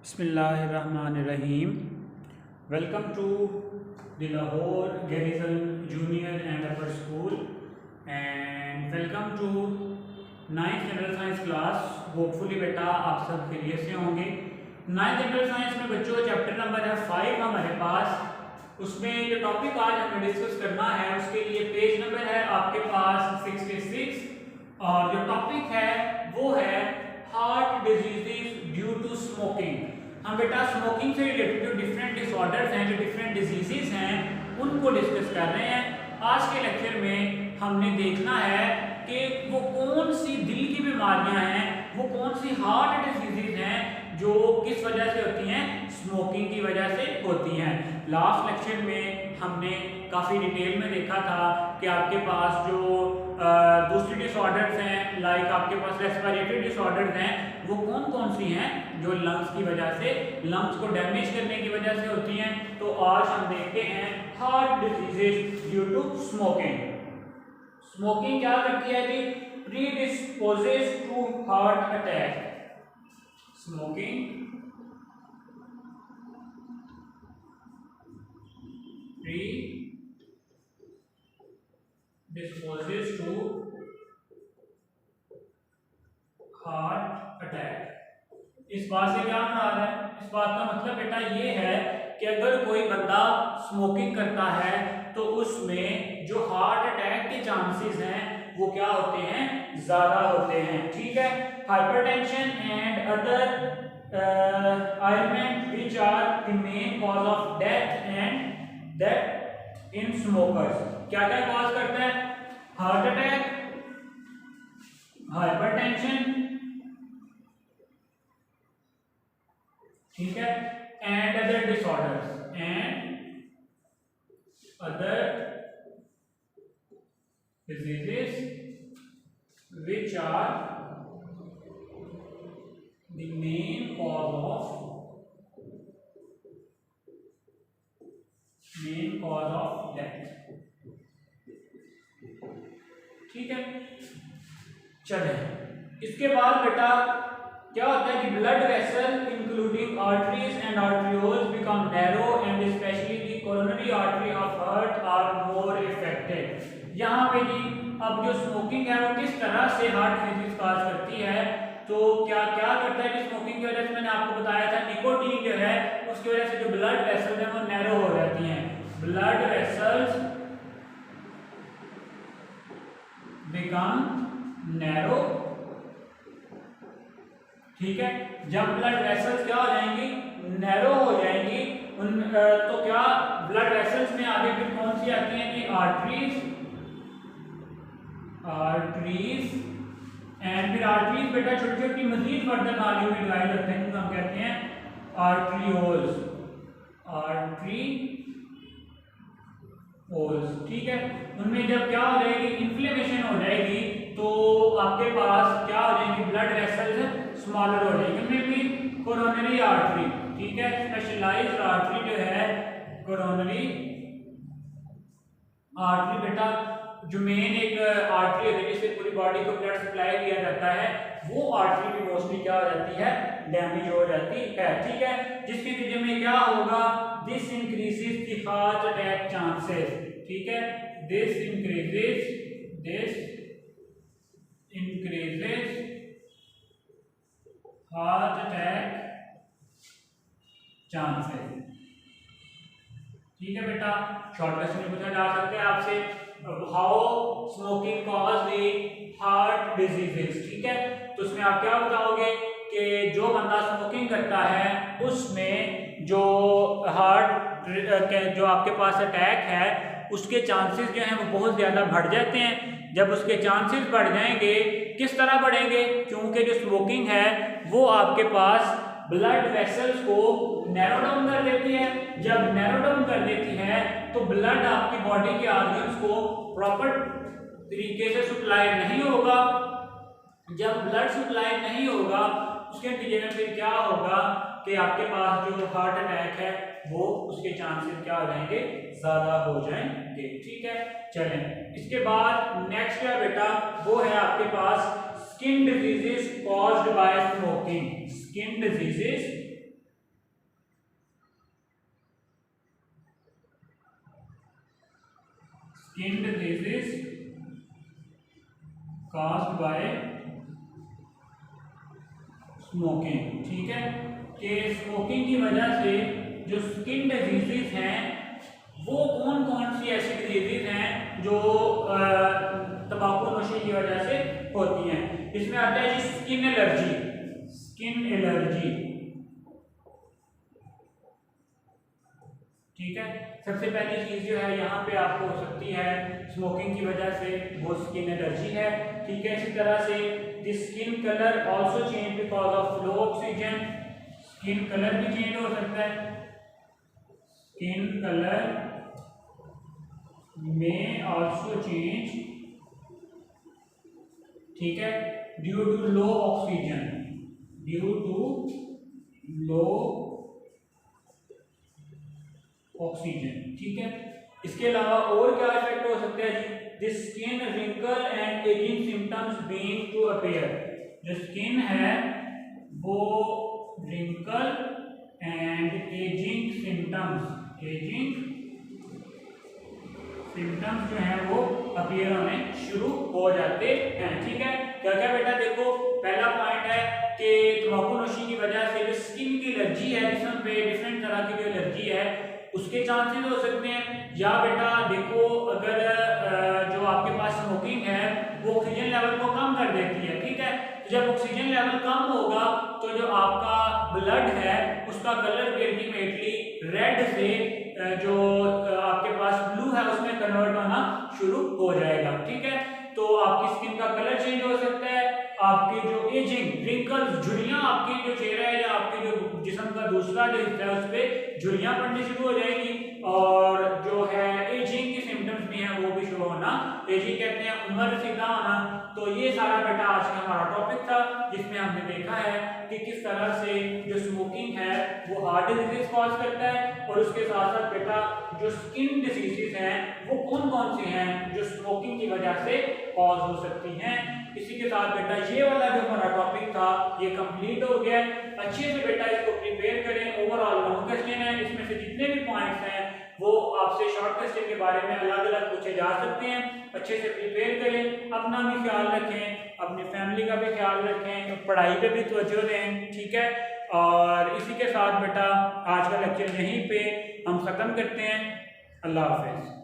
Bismillahirrahmanirrahim. Welcome to the Lahore Garrison Junior and Upper School and welcome to 9th General Science class. Hopefully बेटा आप सब खैरियत से होंगे। 9th General Science में बच्चों चैप्टर नंबर है 5 हमारे पास। उसमें जो टॉपिक आज हमें डिस्कस करना है उसके लिए पेज नंबर है आपके पास 66 और जो टॉपिक है वो है heart diseases due to smoking. हम बेटा स्मोकिंग से रिलेटेड जो डिफरेंट डिसऑर्डर्स हैं, जो डिफरेंट डिजीजेस हैं, उनको डिस्कस कर रहे हैं। आज के लेक्चर में हमने देखना है कि वो कौन सी दिल की बीमारियां हैं, वो कौन सी हार्ट डिजीजेस हैं जो किस वजह से होती हैं, स्मोकिंग की वजह से होती हैं। लास्ट लेक्चर में हमने काफ़ी डिटेल में देखा था कि आपके पास जो दूसरी डिसऑर्डर्स हैं, लाइक आपके पास रेस्पिरेटरी डिसऑर्डर्स हैं, वो कौन कौन सी हैं जो लंग्स की वजह से, लंग्स को डैमेज करने की वजह से होती हैं। तो आज हम देखते हैं heart diseases due to smoking. Smoking क्या करती है जी? Predisposes to heart attack. Smoking disposes to heart attack. इस बात से क्या मुराद है? इस बात का मतलब बेटा ये है कि अगर कोई बंदा स्मोकिंग करता है तो उसमें जो हार्ट अटैक के चांसेस हैं वो क्या होते हैं, ज्यादा होते हैं। ठीक है। Hypertension and other ailment which are the main cause of death in smokers। क्या क्या कॉज करता है? हार्ट अटैक, हाइपरटेंशन, ठीक है, and other disorders diseases which are the main cause of death। ठीक है। चले इसके बाद बेटा क्या होता है कि blood vessel including arteries and arterioles become narrow and specially the coronary artery of heart are more affected. यहाँ पे जी अब जो स्मोकिंग है वो किस तरह से हार्ट डिजीज कॉज करती है, तो क्या क्या करता है कि स्मोकिंग की वजह से मैंने आपको बताया था निकोटीन जो है उसकी वजह से जो ब्लड वेसल्स हैं वो नैरो हो जाती हैं। Blood vessels become narrow. ठीक है। जब ब्लड वेसल्स क्या हो जाएंगी, नैरो हो जाएंगी, तो क्या ब्लड वेसल्स में आगे फिर कौन सी आती हैं कि आर्टरीज एंड फिर आर्टरीज बेटा छोटी छोटी मजीद फर्दर नालियों में डिवाइड होते हैं, हम कहते हैं आर्टरियोल्स। ठीक है। उनमें जब क्या हो जाएगी, इन्फ्लेमेशन हो जाएगी, तो आपके पास क्या हो जाएंगे, ब्लड वेसल्स स्मॉलर हो जाएगी। उनमें भी कोरोनरी आर्टरी, ठीक है, स्पेशलाइज्ड आर्टरी जो है कोरोनरी आर्टरी बेटा जो मेन एक आर्टरी है जिससे पूरी बॉडी को ब्लड सप्लाई किया जाता है, वो आर्टरी भी मोस्टली क्या हो जाती है, डैमेज हो जाती है। ठीक है। जिसके नतीजे में क्या होगा, this increases the heart attack chances. ठीक है। This increases heart attack chances. ठीक है बेटा। शॉर्ट क्वेश्चन में पूछा जा सकता है आपसे, how smoking cause the heart diseases. ठीक है। तो उसमें आप क्या बताओगे कि जो बंदा स्मोकिंग करता है उसमें जो हार्ट जो आपके पास अटैक है उसके चांसेस जो हैं वो बहुत ज़्यादा बढ़ जाते हैं। जब उसके चांसेस बढ़ जाएंगे, किस तरह बढ़ेंगे, क्योंकि जो स्मोकिंग है वो आपके पास ब्लड वेसल्स को नैरो डाउन कर देती है। जब नैरो डाउन कर देती है तो ब्लड आपकी बॉडी के ऑर्गन्स को प्रॉपर तरीके से सप्लाई नहीं होगा। जब ब्लड सप्लाई नहीं होगा उसके नतीजे में फिर क्या होगा कि आपके पास जो हार्ट अटैक है वो उसके चांसेस क्या हो जाएंगे, ज्यादा हो जाएंगे। ठीक है। चलें इसके बाद नेक्स्ट है बेटा वो है आपके पास skin diseases caused by smoking. Skin diseases skin diseases caused by smoking. ठीक है, कि स्मोकिंग की वजह से जो स्किन डिजीजेस हैं वो कौन कौन सी ऐसी डिजीजेस हैं जो तंबाकू नोशी की वजह से होती हैं। इसमें आता है जी स्किन एलर्जी। स्किन एलर्जी, ठीक है, सबसे पहली चीज जो है यहाँ पे आपको हो सकती है स्मोकिंग की वजह से वो स्किन एलर्जी है। ठीक है, इसी तरह से the skin colour also change because of low oxygen. Skin colour भी चेंज हो सकता है। स्किन कलर में आल्सो चेंज, ठीक है, due to low oxygen, due to low oxygen. ठीक है, इसके अलावा और क्या इफेक्ट हो सकता है जी, the skin wrinkle and ageing symptoms being to appear. जो स्किन है वो wrinkle and ageing symptoms, ageing symptoms जो है वो अपीयर होने शुरू हो जाते हैं। ठीक है, क्या क्या बेटा देखो, पहला पॉइंट है कि तंबाकू नोशी की वजह से जो स्किन की एलर्जी है, जिसम पे डिफरेंट तरह की जो एलर्जी है उसके चांसेस हो सकते हैं। या बेटा देखो, अगर जो आपके पास स्मोकिंग है वो ऑक्सीजन लेवल को कम कर देती है। ठीक है, तो जब ऑक्सीजन लेवल कम होगा तो जो आपका ब्लड है उसका कलर भी अल्टीमेटली रेड से जो आपके पास ब्लू है उसमें कन्वर्ट होना शुरू हो जाएगा। ठीक है, तो आपकी स्किन का कलर चेंज हो सकता है, आपके जो एजिंग रिंकल्स, झुर्रियां, आपकी जो चेहरा है या आपके जो जिस्म का दूसरा जो हिस्सा है उस पर झुर्रियां पड़नी शुरू हो जाएगी। और जो है एजिंग की सिम्टम्स भी हैं वो भी शुरू होना, एजिंग कहते हैं उम्र सीधा होना। तो ये सारा बेटा आज का हमारा टॉपिक था जिसमें हमने देखा है कि किस तरह से जो स्मोकिंग है वो हार्ट डिजीज कॉज करता है, और उसके साथ साथ बेटा जो स्किन डिजीजेस हैं वो कौन कौन सी हैं जो स्मोकिंग की वजह से कॉज हो सकती हैं। इसी के साथ बेटा ये वाला जो हमारा टॉपिक था ये कंप्लीट हो गया। अच्छे से बेटा इसको प्रिपेयर करें। ओवरऑल लॉन्ग क्वेश्चन है, इसमें से जितने भी पॉइंट्स हैं वो आपसे शॉर्ट क्वेश्चन के बारे में अलग अलग पूछे जा सकते हैं। अच्छे से प्रिपेयर करें, अपना भी ख्याल रखें, अपनी फैमिली का भी ख्याल रखें, पढ़ाई पे भी तवज्जो दें। ठीक है, और इसी के साथ बेटा आज का लेक्चर यहीं पे हम खत्म करते हैं। अल्लाह हाफिज़।